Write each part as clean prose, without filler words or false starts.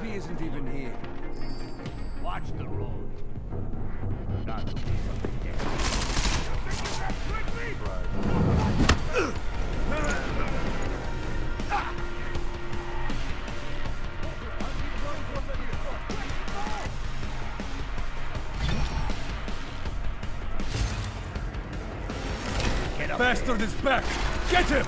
Maybe he isn't even here. Watch the road. That'll be something different. Bastard is back! Get him!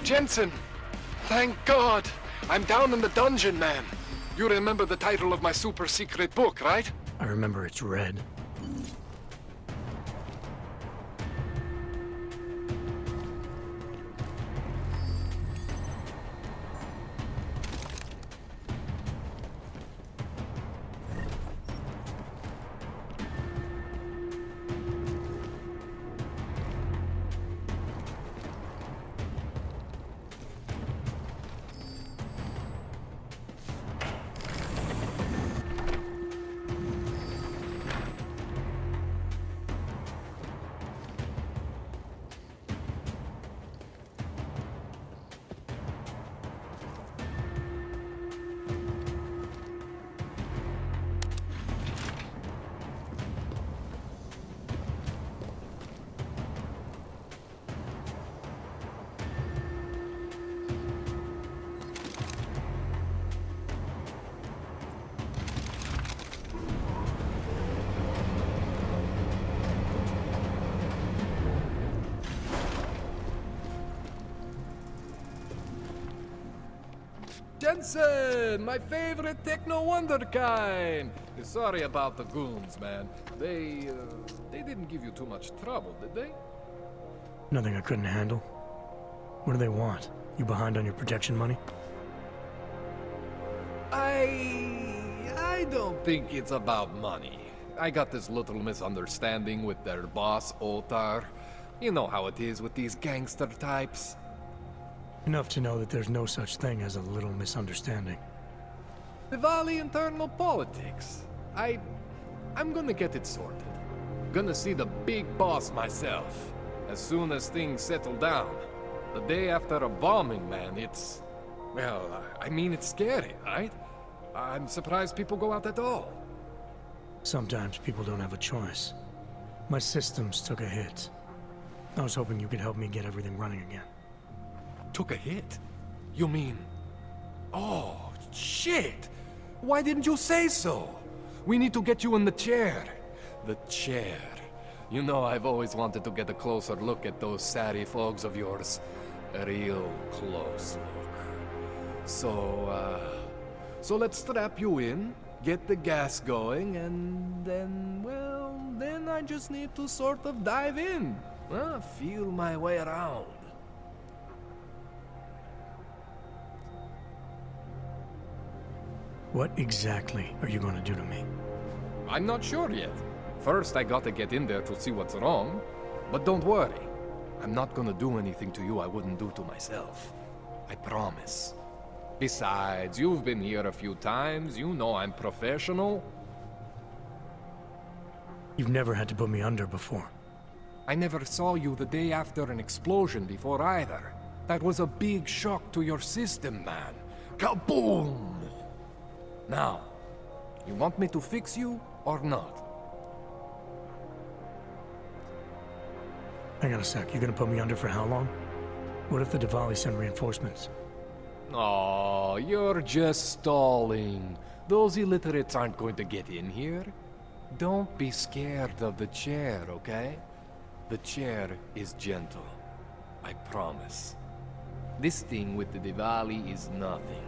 Jensen! Thank God! I'm down in the dungeon, man. You remember the title of my super secret book, right? I remember it's red. Jensen, my favorite techno wonderkind. Sorry about the goons, man. They didn't give you too much trouble, did they? Nothing I couldn't handle. What do they want? You behind on your protection money? I don't think it's about money. I got this little misunderstanding with their boss, Otar. You know how it is with these gangster types. Enough to know that there's no such thing as a little misunderstanding. Diwali internal politics. I'm gonna get it sorted. Gonna see the big boss myself. As soon as things settle down. The day after a bombing, man, it's... Well, I mean, it's scary, right? I'm surprised people go out at all. Sometimes people don't have a choice. My systems took a hit. I was hoping you could help me get everything running again. Took a hit? You mean... Oh, shit! Why didn't you say so? We need to get you in the chair. The chair. You know, I've always wanted to get a closer look at those satty fogs of yours. A real close look. So let's strap you in, get the gas going, and then, well, then I just need to sort of dive in. Feel my way around. What exactly are you going to do to me? I'm not sure yet. First, I gotta get in there to see what's wrong. But don't worry. I'm not gonna do anything to you I wouldn't do to myself. I promise. Besides, you've been here a few times. You know I'm professional. You've never had to put me under before. I never saw you the day after an explosion before either. That was a big shock to your system, man. Kaboom! Now, you want me to fix you or not? Hang on a sec, you're gonna put me under for how long? What if the Diwali send reinforcements? Oh, you're just stalling. Those illiterates aren't going to get in here. Don't be scared of the chair, okay? The chair is gentle. I promise. This thing with the Diwali is nothing.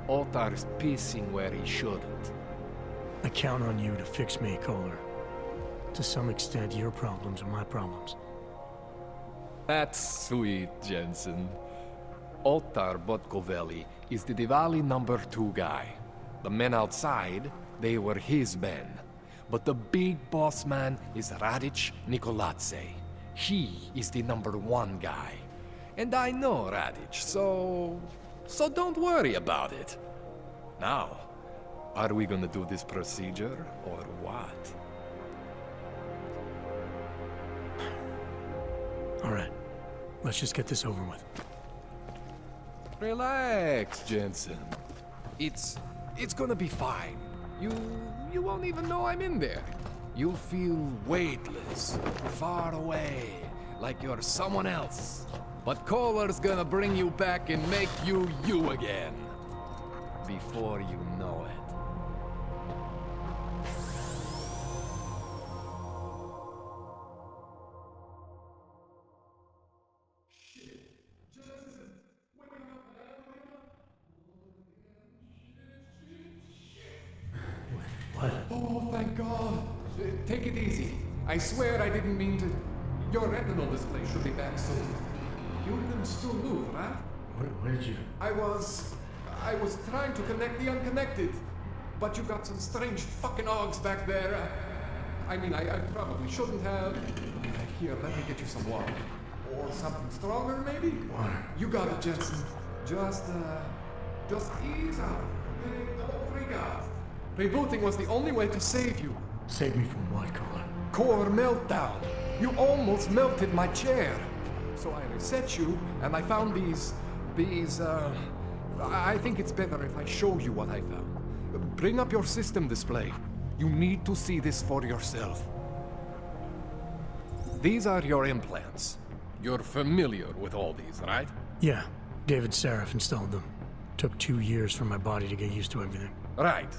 Otar's pissing where he shouldn't. I count on you to fix me, Kohler. To some extent, your problems are my problems. That's sweet, Jensen. Ottar Botkovelli is the Diwali #2 guy. The men outside, they were his men. But the big boss man is Radic Nikoladze. He is the #1 guy. And I know Radic, so don't worry about it. Now, are we gonna do this procedure or what? All right, let's just get this over with. Relax, Jensen. It's gonna be fine. You won't even know I'm in there. You'll feel weightless, far away, like you're someone else. But Kohler's gonna bring you back and make you you again. Before you know it. What? Oh, thank God. Take it easy. I swear I didn't mean to. Your retinal display should be back soon. You can still move, right? Where did you... I was trying to connect the unconnected. But you got some strange fucking ogs back there. I mean, I probably shouldn't have. Here, let me get you some water. Or something stronger, maybe? Water. You got it, Jensen. Just ease out. Don't freak out. Rebooting was the only way to save you. Save me from what, Kohler? Core meltdown. You almost melted my chair. So I reset you, and I found these, I think it's better if I show you what I found. Bring up your system display. You need to see this for yourself. These are your implants. You're familiar with all these, right? Yeah, David Seraph installed them. Took 2 years for my body to get used to everything. Right.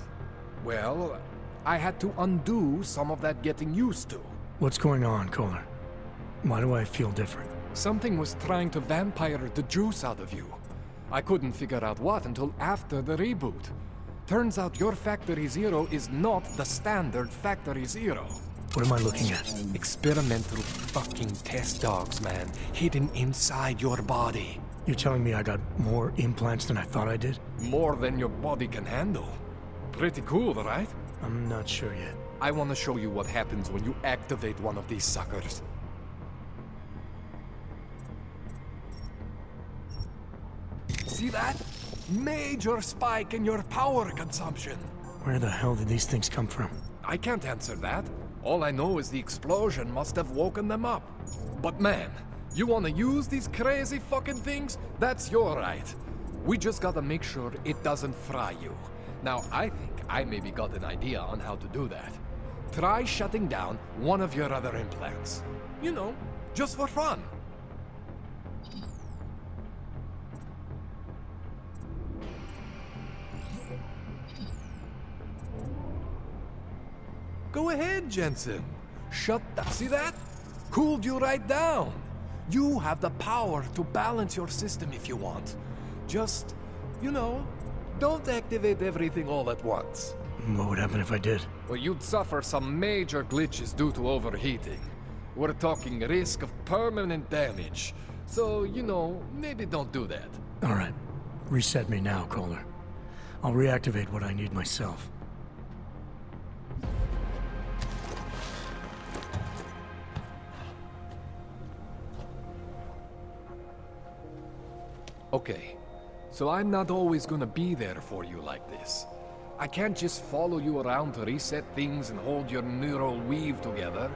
Well, I had to undo some of that getting used to. What's going on, Kohler? Why do I feel different? Something was trying to vampire the juice out of you. I couldn't figure out what until after the reboot. Turns out your Factory Zero is not the standard Factory Zero. What am I looking at? Experimental fucking test dogs, man. Hidden inside your body. You're telling me I got more implants than I thought I did? More than your body can handle. Pretty cool, right? I'm not sure yet. I want to show you what happens when you activate one of these suckers. See that? Major spike in your power consumption. Where the hell did these things come from? I can't answer that. All I know is the explosion must have woken them up. But man, you want to use these crazy fucking things? That's your right. We just gotta make sure it doesn't fry you. Now, I think I maybe got an idea on how to do that. Try shutting down one of your other implants. You know, just for fun. Go ahead, Jensen. Shut down. See that? Cooled you right down. You have the power to balance your system if you want. Just, you know, don't activate everything all at once. What would happen if I did? Well, you'd suffer some major glitches due to overheating. We're talking risk of permanent damage. So, you know, maybe don't do that. All right. Reset me now, Kohler. I'll reactivate what I need myself. Okay, so I'm not always gonna be there for you like this. I can't just follow you around to reset things and hold your neural weave together.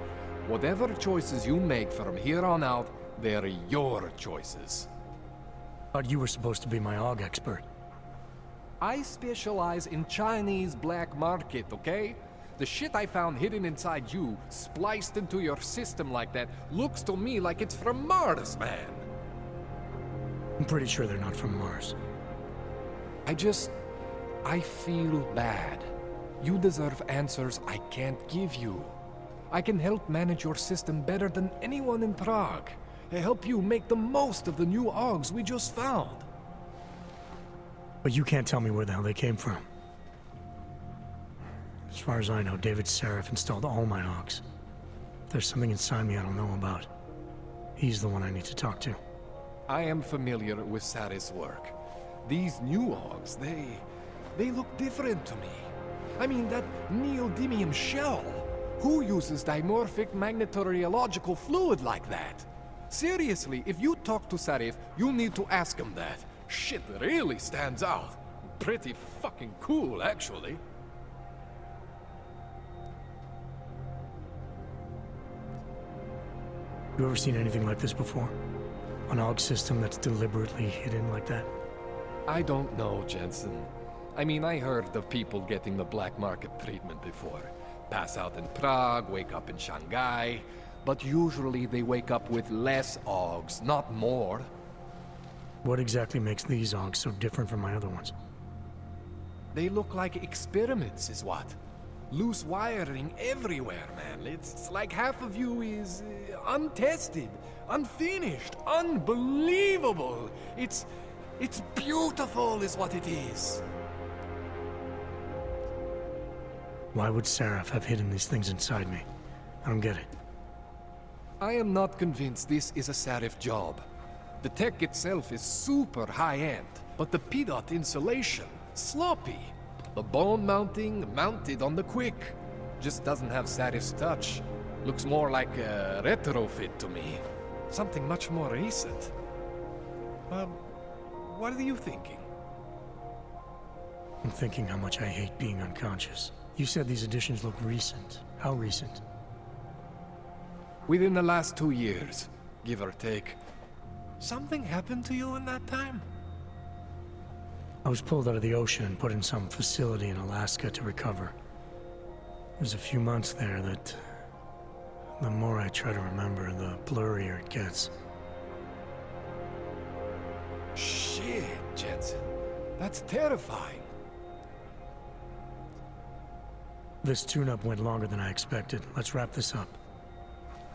Whatever choices you make from here on out, they're your choices. Thought you were supposed to be my AUG expert. I specialize in Chinese black market, okay? The shit I found hidden inside you, spliced into your system like that, looks to me like it's from Mars, man. I'm pretty sure they're not from Mars. I feel bad. You deserve answers I can't give you. I can help manage your system better than anyone in Prague. I help you make the most of the new AUGs we just found. But you can't tell me where the hell they came from. As far as I know, David Seraph installed all my AUGs. There's something inside me I don't know about. He's the one I need to talk to. I am familiar with Sarah's work. These new Augs, they look different to me. I mean, that neodymium shell. Who uses dimorphic magnetorheological fluid like that? Seriously, if you talk to Sarif, you need to ask him that. Shit really stands out. Pretty fucking cool, actually. You ever seen anything like this before? An AUG system that's deliberately hidden like that? I don't know, Jensen. I mean, I heard of people getting the black market treatment before. Pass out in Prague, wake up in Shanghai. But usually they wake up with less AUGs, not more. What exactly makes these AUGs so different from my other ones? They look like experiments, is what. Loose wiring everywhere, man. It's like half of you is untested, unfinished, unbelievable. It's beautiful, is what it is. Why would Seraph have hidden these things inside me? I don't get it. I am not convinced this is a Sarif job. The tech itself is super high-end, but the PDOT insulation, sloppy. The bone mounting, mounted on the quick. Just doesn't have Sarif's touch. Looks more like a retrofit to me. Something much more recent. What are you thinking? I'm thinking how much I hate being unconscious. You said these additions look recent. How recent? Within the last 2 years, give or take. Something happened to you in that time? I was pulled out of the ocean and put in some facility in Alaska to recover. It was a few months there that... the more I try to remember, the blurrier it gets. Shit, Jensen. That's terrifying. This tune-up went longer than I expected. Let's wrap this up.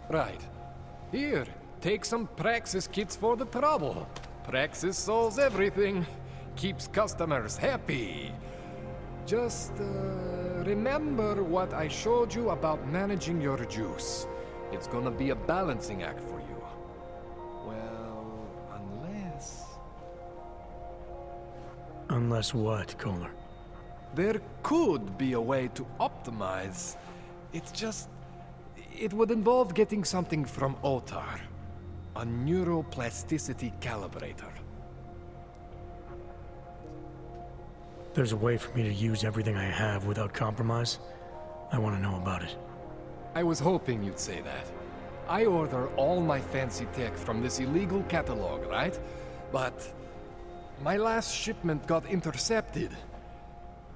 Right. Here, take some Praxis kits for the trouble. Praxis solves everything. Keeps customers happy. Just, remember what I showed you about managing your juice. It's gonna be a balancing act for you. Well, unless... Unless what, Kohler? There could be a way to optimize. It's just... it would involve getting something from Otar. A neuroplasticity calibrator. There's a way for me to use everything I have without compromise? I want to know about it. I was hoping you'd say that. I order all my fancy tech from this illegal catalog, right? But my last shipment got intercepted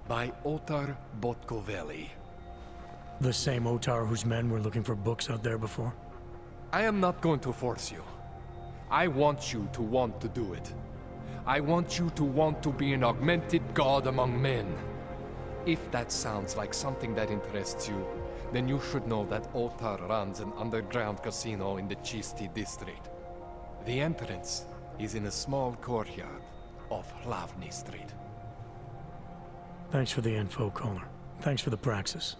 by Otar Botkoveli. The same Otar whose men were looking for books out there before? I am not going to force you. I want you to want to do it. I want you to want to be an augmented god among men. If that sounds like something that interests you, then you should know that Otar runs an underground casino in the Chisti district. The entrance is in a small courtyard off Hlavny Street. Thanks for the info, Kohler. Thanks for the praxis.